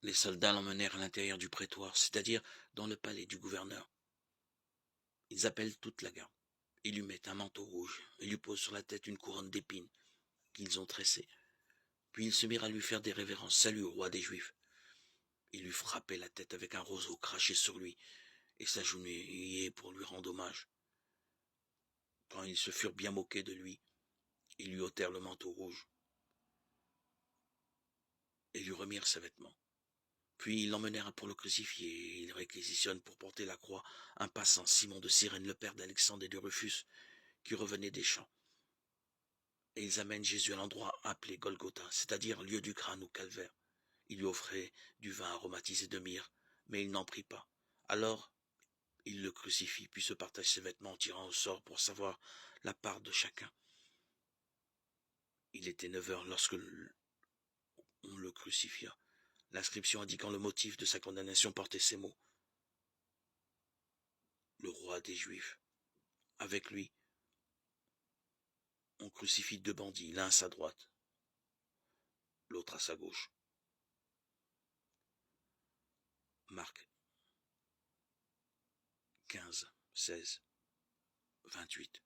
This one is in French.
Les soldats l'emmenèrent à l'intérieur du prétoire, c'est-à-dire dans le palais du gouverneur. Ils appellent toute la garde. Ils lui mettent un manteau rouge et lui posent sur la tête une couronne d'épines qu'ils ont tressée. Puis ils se mirent à lui faire des révérences. Salut au roi des Juifs. Ils lui frappaient la tête avec un roseau craché sur lui et s'agenouillaient pour lui rendre hommage. Quand ils se furent bien moqués de lui, ils lui ôtèrent le manteau rouge et lui remirent ses vêtements. Puis ils l'emmenèrent pour le crucifier, et ils réquisitionnent pour porter la croix un passant, Simon de Cyrène, le père d'Alexandre et de Rufus, qui revenait des champs. Et ils amènent Jésus à l'endroit appelé Golgotha, c'est-à-dire lieu du crâne ou calvaire. Ils lui offraient du vin aromatisé de myrrhe, mais il n'en prit pas. Alors, ils le crucifient, puis se partagent ses vêtements en tirant au sort pour savoir la part de chacun. Il était 9 heures lorsque on le crucifia. L'inscription indiquant le motif de sa condamnation portait ces mots. Le roi des Juifs. Avec lui, on crucifie 2 bandits, l'un à sa droite, l'autre à sa gauche. Marc 15, 16, 28.